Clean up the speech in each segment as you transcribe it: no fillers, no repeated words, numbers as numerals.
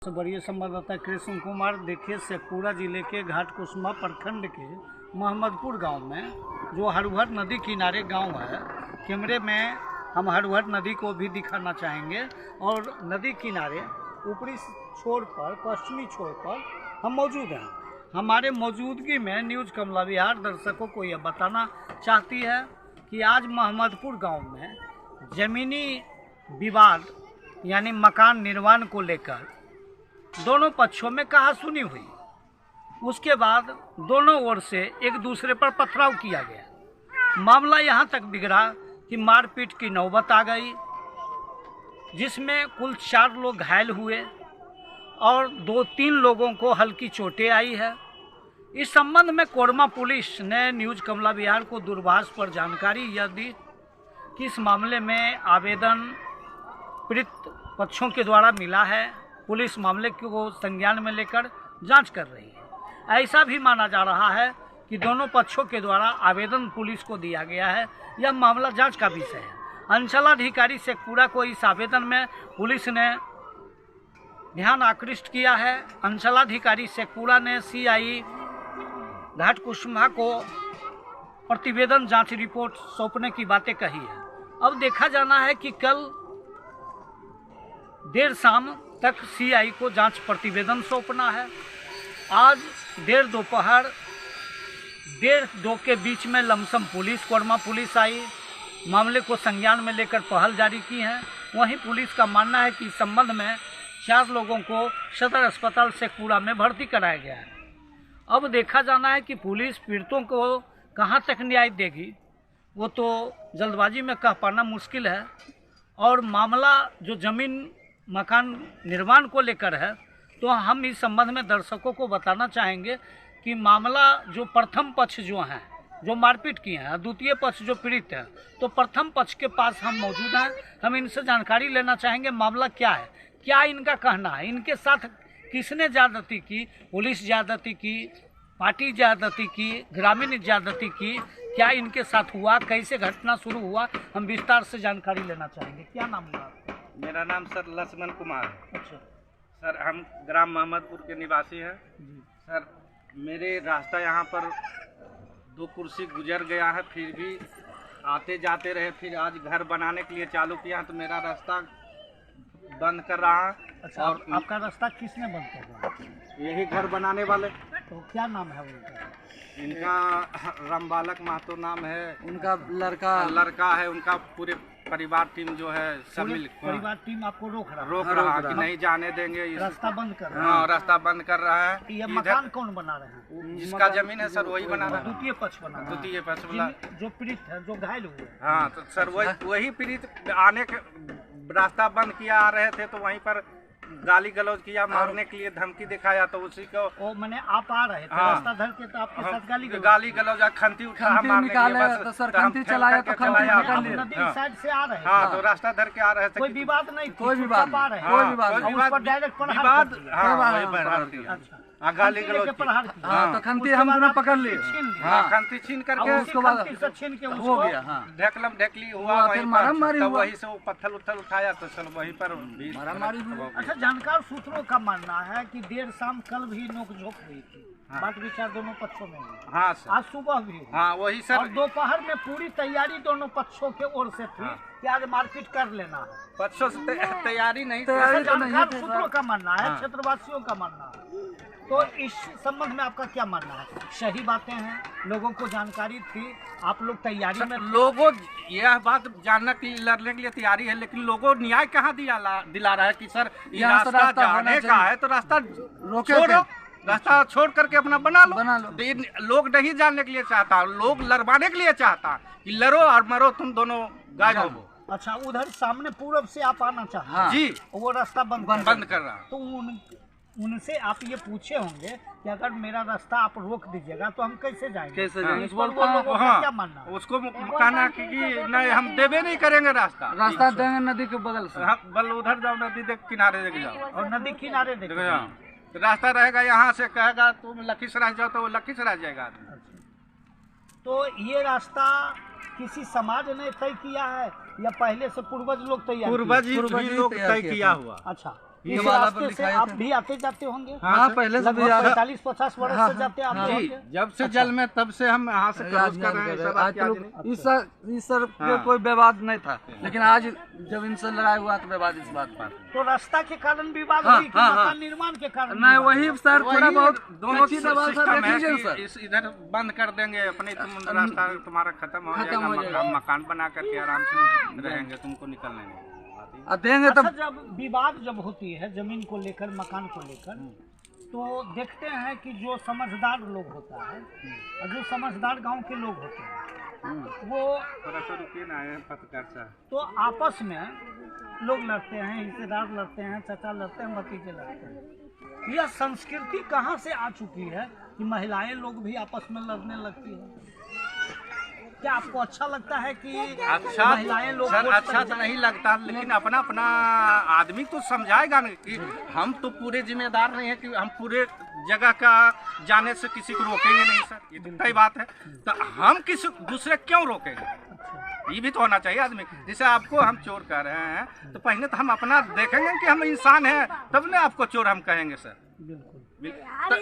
वरीय संवाददाता कृष्ण कुमार। देखिए, शेखपुरा जिले के घाटकुसुम्भा प्रखंड के मोहम्मदपुर गांव में जो हरहर नदी किनारे गांव है, कैमरे में हम हरहर नदी को भी दिखाना चाहेंगे। और नदी किनारे ऊपरी छोर पर, पश्चिमी छोर पर हम मौजूद हैं। हमारे मौजूदगी में न्यूज़ कमला बिहार दर्शकों को यह बताना चाहती है कि आज मोहम्मदपुर गांव में ज़मीनी विवाद यानी मकान निर्माण को लेकर दोनों पक्षों में कहासुनी हुई। उसके बाद दोनों ओर से एक दूसरे पर पथराव किया गया। मामला यहां तक बिगड़ा कि मारपीट की नौबत आ गई, जिसमें कुल 4 लोग घायल हुए और 2-3 लोगों को हल्की चोटें आई है। इस संबंध में कोरमा पुलिस ने न्यूज़ कमला बिहार को दूरभाष पर जानकारी यह दी कि इस मामले में आवेदन पीड़ित पक्षों के द्वारा मिला है। पुलिस मामले को संज्ञान में लेकर जांच कर रही है। ऐसा भी माना जा रहा है कि दोनों पक्षों के द्वारा आवेदन पुलिस को दिया गया है। यह मामला जांच का विषय है। अंचलाधिकारी शेखपुरा को इस आवेदन में पुलिस ने ध्यान आकृष्ट किया है। अंचलाधिकारी शेखपुरा ने सीआई घाटकुसुम्भा को प्रतिवेदन जांच रिपोर्ट सौंपने की बातें कही है। अब देखा जाना है कि कल देर शाम तक सीआई को जांच प्रतिवेदन सौंपना है। आज देर दोपहर 1:30 के बीच में लमसम पुलिस, कोरमा पुलिस आई, मामले को संज्ञान में लेकर पहल जारी की है। वहीं पुलिस का मानना है कि इस संबंध में 4 लोगों को सदर अस्पताल शेखपुरा में भर्ती कराया गया है। अब देखा जाना है कि पुलिस पीड़ितों को कहां तक न्याय देगी, वो तो जल्दबाजी में कह पाना मुश्किल है। और मामला जो ज़मीन मकान निर्माण को लेकर है, तो हम इस संबंध में दर्शकों को बताना चाहेंगे कि मामला जो प्रथम पक्ष जो हैं, जो मारपीट किए हैं, द्वितीय पक्ष जो पीड़ित है, तो प्रथम पक्ष के पास हम मौजूद हैं। हम इनसे जानकारी लेना चाहेंगे मामला क्या है, क्या इनका कहना है, इनके साथ किसने ज्यादती की, पुलिस ज्यादती की, पार्टी ज्यादती की, ग्रामीण ज्यादती की, क्या इनके साथ हुआ, कैसे घटना शुरू हुआ, हम विस्तार से जानकारी लेना चाहेंगे। क्या नाम हुआ आपका? मेरा नाम सर लक्ष्मण कुमार है। अच्छा सर, हम ग्राम मोहम्मदपुर के निवासी हैं। सर, मेरे रास्ता यहाँ पर 2 कुर्सी गुजर गया है, फिर भी आते जाते रहे। फिर आज घर बनाने के लिए चालू किया तो मेरा रास्ता बंद कर रहा है। अच्छा, और आपका रास्ता किसने बंद कर रहा? यही घर बनाने वाले। तो क्या नाम है उनका? इनका रामबालक महतो नाम है। उनका लड़का है। उनका पूरे परिवार टीम जो है सब मिल परिवार टीम आपको रोक रहा है कि नहीं जाने देंगे। रास्ता बंद कर रहा है। हाँ, रास्ता बंद कर रहा है। ये मकान कौन बना रहे हैं? जिसका जमीन है सर वही बना रहा है। द्वितीय पक्ष बना रहा है। द्वितीय पक्ष वाला जो पीड़ित है, जो घायल हुए। हाँ, तो सर वही पीड़ित आने के रास्ता बंद किया आ रहे थे, तो वहीं पर गाली गलौज किया, मारने के लिए धमकी दिखाया। तो उसी को मैंने आप आ रहे थे, हाँ, रास्ता धर के तो आपके साथ गाली गलौज खंती उठा मारने के लिए। तो सर खंती चलाया तो खंती निकाल लिया। नदी साइड से आ रहे हैं। हाँ, तो रास्ता धर के आ रहे थे। कोई विवाद नहीं, कोई विवाद आ रहे हैं। कोई विवाद उस पर डायरेक्ट विवाद। अच्छा, गाली गलौज प्रहार किया। हाँ, तो खंती हम दोनों पकड़ लिए। हाँ, खंती छीन करके उसके बाद छीन के हो गया। हाँ, ढकली हुआ वहीं पर। तब वहीं से वो पत्थर उथल उठाया तो चल वहीं पर मारामारी हुई। अच्छा, जानकार सूत्रों का मानना है कि देर शाम कल भी नोकझोंक हुई थी। हाँ। बात विचार दोनों पक्षों में हुई। हाँ सर, आज सुबह भी हुई। हाँ वही और सर। दोपहर में पूरी तैयारी दोनों पक्षों के ओर से थी कि आज मारपीट कर लेना है। पक्षों से तैयारी नहीं थी। तैयारी तो नहीं जानकार थी। सूत्रों का मानना है, हाँ। क्षेत्रवासियों का मानना है। तो इस संबंध में आपका क्या मानना है? सही बातें हैं, लोगों को जानकारी थी, आप लोग तैयारी में। लोगों यह बात जानना कि लड़ने के लिए तैयारी है, लेकिन लोगों न्याय कहाँ दिला रहा है कि सर ये रास्ता जाने का है तो रास्ता छोड़ो, रास्ता छोड़ करके अपना बना लो। लोग नहीं जानने के लिए चाहता, लोग लड़वाने के लिए चाहता कि लड़ो और मरो, तुम दोनों गायब हो। अच्छा, उधर सामने पूरब से आप आना चाहते हैं? हाँ। जी, वो रास्ता बंद कर रहा। तो उनसे आप ये पूछे होंगे कि अगर मेरा रास्ता आप रोक दीजिएगा तो हम कैसे जाएंगे? कैसे जाएंगे? इस पर वो लोगों का क्या मानना है? उसको कहना कि नहीं, हम देवे नहीं करेंगे रास्ता देंगे नदी के बगल से। बल उधर जाओ, नदी किनारे देख जाओ, और नदी किनारे देखो जाओ। रास्ता रहेगा यहाँ से, कहेगा तुम लखीसराय जाओ तो वो लखीसराय जाएगा। तो ये रास्ता किसी समाज ने तय किया है या पहले से पूर्वज लोग तैयार? पूर्वज ही लोग तय किया हुआ। अच्छा, इस वाला रास्ते पर से लिखाए आप थे। भी आते जाते होंगे? हाँ पहले से भी आ रहे 45-50 वर्ष से जाते आते जी होंगे? जब से जल में तब से हम यहाँ से क्रॉस कर रहे हैं, सब आज आपकी तो याद लोग नहीं? इस सर पे हाँ। कोई विवाद नहीं था, लेकिन आज जब इनसे लड़ाई हुआ तो विवाद इस बात पर। तो रास्ता के कारण विवाद हाँ, हुई कि हाँ, मकान हाँ। निर्माण के कारण नहीं विवाद? वही सर थोड़ा बहुत दोनों अच्छी दबाव सिस्टम सर देख है लीजिए कि सर। इस इधर बंद कर देंगे अपने, तुम रास्ता तुम्हारा खत्म हो जाएगा, मकान बना करके आराम से रहेंगे, तुमको निकलने नहीं देंगे अच्छा, तब जब विवाद जब होती है जमीन को लेकर, मकान को लेकर, तो देखते हैं कि जो समझदार लोग होता है और जो समझदार गांव के लोग होते हैं वो थोड़ा सा रुकिए ना पत्रकार साहब। तो आपस में लोग लड़ते हैं, हिस्सेदार लड़ते हैं, चाचा लड़ते हैं, भतीजे लड़ते हैं। यह संस्कृति कहाँ से आ चुकी है कि महिलाएं लोग भी आपस में लड़ने लगती है? क्या आपको अच्छा लगता है कि अच्छा महिलाएं लोग सर, वोट अच्छा पर तो नहीं लगता, लेकिन अपना अपना आदमी तो समझाएगा ना कि हम तो पूरे जिम्मेदार नहीं है कि हम पूरे जगह का जाने से किसी को रोकेंगे नहीं सर, ये तो सही बात है। तो हम किसी दूसरे क्यों रोकेंगे? ये भी तो होना चाहिए आदमी। जैसे आपको हम चोर कह रहे हैं तो पहले तो हम अपना देखेंगे कि हम इंसान हैं, तब ना आपको चोर हम कहेंगे सर। बिल्कुल। तो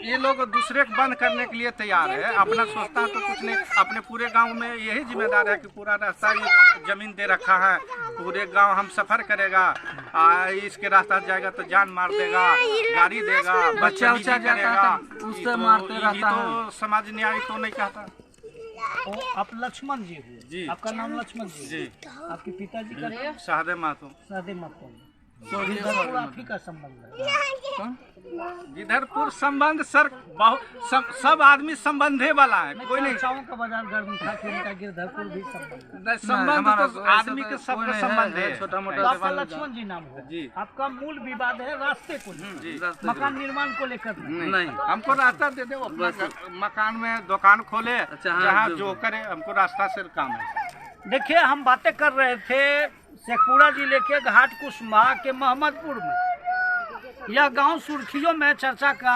ये लोग दूसरे को बंद करने के लिए तैयार है, अपना सोचता तो कुछ नहीं। अपने पूरे गांव में यही जिम्मेदार है कि पूरा रास्ता ये जमीन दे रखा है, पूरे गांव हम सफर करेगा, इसके रास्ता जाएगा तो जान मार देगा, गाड़ी देगा, बच्चा बच्चा करेगा, उससे मारते रहता है। तो समाज न्याय तो नहीं कहता। तो आप लक्ष्मण जी हुए? जी। आपका नाम लक्ष्मण जी? जी। आपके पिताजी का नाम? शाहदे मातो। सादे मातो। गिरधरपुर आप ही का संबंध है? गिरधरपुर संबंध सर बहुत सब आदमी संबंधे वाला है, कोई नहीं। चाचाओं का बाजार गर्म था कि उनका गिरधरपुर भी संबंध है। संबंध तो आदमी के सबका संबंध है, छोटा तो मोटा आपका लक्ष्मण जी नाम हो? जी। आपका मूल विवाद है रास्ते को लेकर, मकान निर्माण को लेकर नहीं। नहीं हमको रास्ता दे दे, वो अपना मकान में दुकान खोले, अच्छा, हाँ, जहाँ जो- जो करे, हमको रास्ता से काम है। देखिए, हम बातें कर रहे थे शेखपुरा जिले के घाट कुसमा के मोहम्मदपुर में। यह गांव सुर्खियों में चर्चा का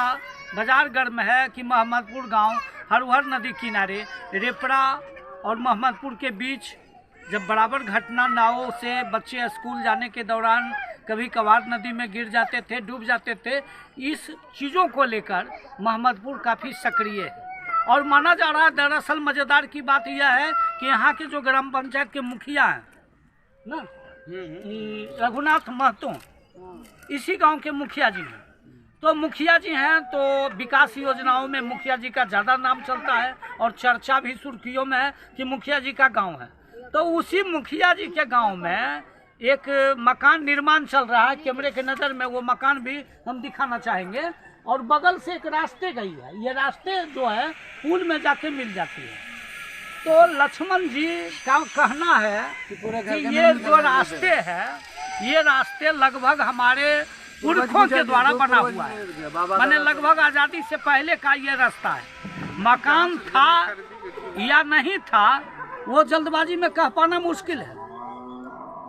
बाजार गर्म है कि मोहम्मदपुर गांव हरुहर नदी किनारे रेपड़ा और मोहम्मदपुर के बीच जब बराबर घटना, नावों से बच्चे स्कूल जाने के दौरान कभी कभार नदी में गिर जाते थे, डूब जाते थे। इस चीज़ों को लेकर मोहम्मदपुर काफ़ी सक्रिय है और माना जा रहा है। दरअसल मज़ेदार की बात यह है कि यहाँ के जो ग्राम पंचायत के मुखिया हैं ना, रघुनाथ महतो, इसी गांव के मुखिया जी हैं। तो मुखिया जी हैं तो विकास योजनाओं में मुखिया जी का ज़्यादा नाम चलता है और चर्चा भी सुर्खियों में है कि मुखिया जी का गांव है। तो उसी मुखिया जी के गांव में एक मकान निर्माण चल रहा है। कैमरे के नज़र में वो मकान भी हम दिखाना चाहेंगे। और बगल से एक रास्ते गई है, ये रास्ते जो है पुल में जाके मिल जाती है। तो लक्ष्मण जी का कहना है कि ये जो रास्ते हैं, ये रास्ते लगभग हमारे पुरखों के द्वारा बना हुआ है, माने लगभग आज़ादी से पहले का ये रास्ता है। मकान था या नहीं था वो जल्दबाजी में कह पाना मुश्किल है।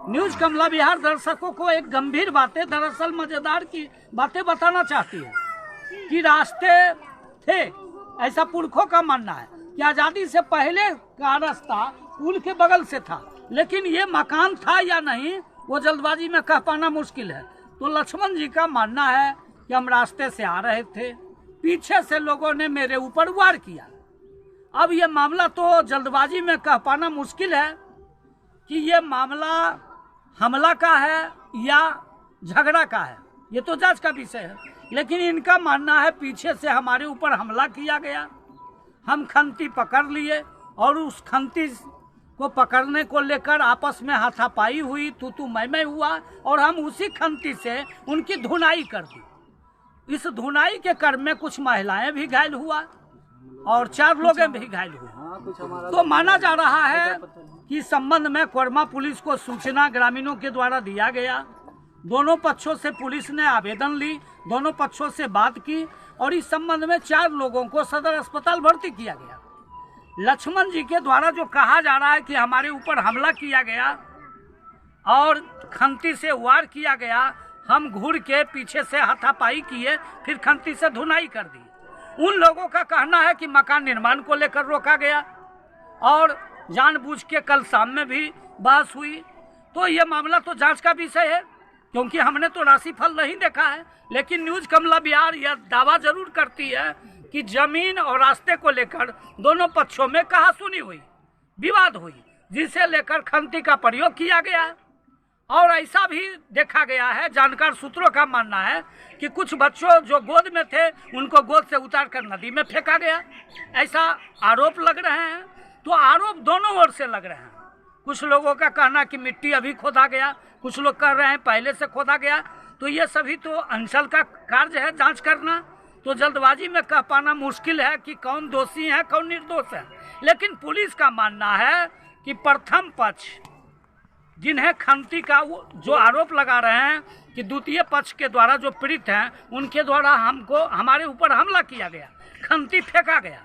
न्यूज कमला बिहार दर्शकों को एक गंभीर बातें, दरअसल मजेदार की बातें बताना चाहती है कि रास्ते थे, ऐसा पुरखों का मानना है कि आज़ादी से पहले का रास्ता पुल के बगल से था, लेकिन ये मकान था या नहीं वो जल्दबाजी में कह पाना मुश्किल है। तो लक्ष्मण जी का मानना है कि हम रास्ते से आ रहे थे, पीछे से लोगों ने मेरे ऊपर वार किया। अब ये मामला तो जल्दबाजी में कह पाना मुश्किल है कि ये मामला हमला का है या झगड़ा का है, ये तो जांच का विषय है। लेकिन इनका मानना है पीछे से हमारे ऊपर हमला किया गया, हम खंती पकड़ लिए और उस खंती को पकड़ने को लेकर आपस में हाथापाई हुई, तू मैं हुआ और हम उसी खंती से उनकी धुनाई कर दी। इस धुनाई के क्रम में कुछ महिलाएं भी घायल हुआ और 4 लोग भी घायल हुए। तो माना जा रहा है कि संबंध में कोरमा पुलिस को सूचना ग्रामीणों के द्वारा दिया गया। दोनों पक्षों से पुलिस ने आवेदन ली, दोनों पक्षों से बात की और इस संबंध में 4 लोगों को सदर अस्पताल भर्ती किया गया। लक्ष्मण जी के द्वारा जो कहा जा रहा है कि हमारे ऊपर हमला किया गया और खंती से वार किया गया, हम घूर के पीछे से हाथापाई किए, फिर खंती से धुनाई कर दी। उन लोगों का कहना है कि मकान निर्माण को लेकर रोका गया और जानबूझ के कल शाम में भी बहस हुई। तो ये मामला तो जांच का विषय है। क्योंकि हमने तो राशिफल नहीं देखा है, लेकिन न्यूज कमला बिहार यह दावा जरूर करती है कि जमीन और रास्ते को लेकर दोनों पक्षों में कहासुनी हुई, विवाद हुई, जिसे लेकर खंती का प्रयोग किया गया। और ऐसा भी देखा गया है, जानकार सूत्रों का मानना है कि कुछ बच्चों जो गोद में थे उनको गोद से उतारकर नदी में फेंका गया, ऐसा आरोप लग रहे हैं। तो आरोप दोनों ओर से लग रहे हैं। कुछ लोगों का कहना कि मिट्टी अभी खोदा गया, कुछ लोग कह रहे हैं पहले से खोदा गया। तो ये सभी तो अंचल का कार्य है जांच करना। तो जल्दबाजी में कह पाना मुश्किल है कि कौन दोषी है कौन निर्दोष है। लेकिन पुलिस का मानना है कि प्रथम पक्ष जिन्हें खंती का जो आरोप लगा रहे हैं कि द्वितीय पक्ष के द्वारा जो पीड़ित हैं उनके द्वारा हमारे ऊपर हमला किया गया, खंती फेंका गया।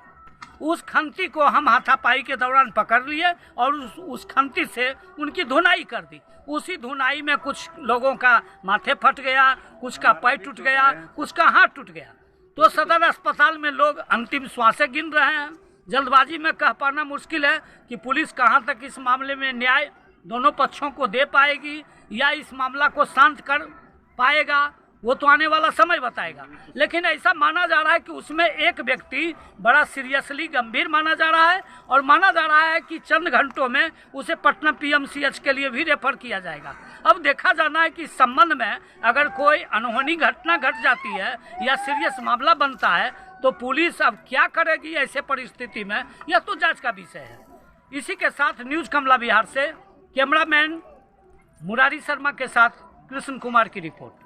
उस खंती को हम हाथापाई के दौरान पकड़ लिए और उस खंती से उनकी धुनाई कर दी। उसी धुनाई में कुछ लोगों का माथे फट गया, कुछ का पैर टूट गया, कुछ का हाथ टूट गया। तो सदर अस्पताल में लोग अंतिम श्वासें गिन रहे हैं। जल्दबाजी में कह पाना मुश्किल है कि पुलिस कहां तक इस मामले में न्याय दोनों पक्षों को दे पाएगी या इस मामला को शांत कर पाएगा, वो तो आने वाला समय बताएगा। लेकिन ऐसा माना जा रहा है कि उसमें एक व्यक्ति बड़ा सीरियसली गंभीर माना जा रहा है और माना जा रहा है कि चंद घंटों में उसे पटना पीएमसीएच के लिए भी रेफर किया जाएगा। अब देखा जाना है कि इस संबंध में अगर कोई अनहोनी घटना घट जाती है या सीरियस मामला बनता है तो पुलिस अब क्या करेगी ऐसे परिस्थिति में, यह तो जांच का विषय है। इसी के साथ न्यूज कमला बिहार से कैमरामैन मुरारी शर्मा के साथ कृष्ण कुमार की रिपोर्ट।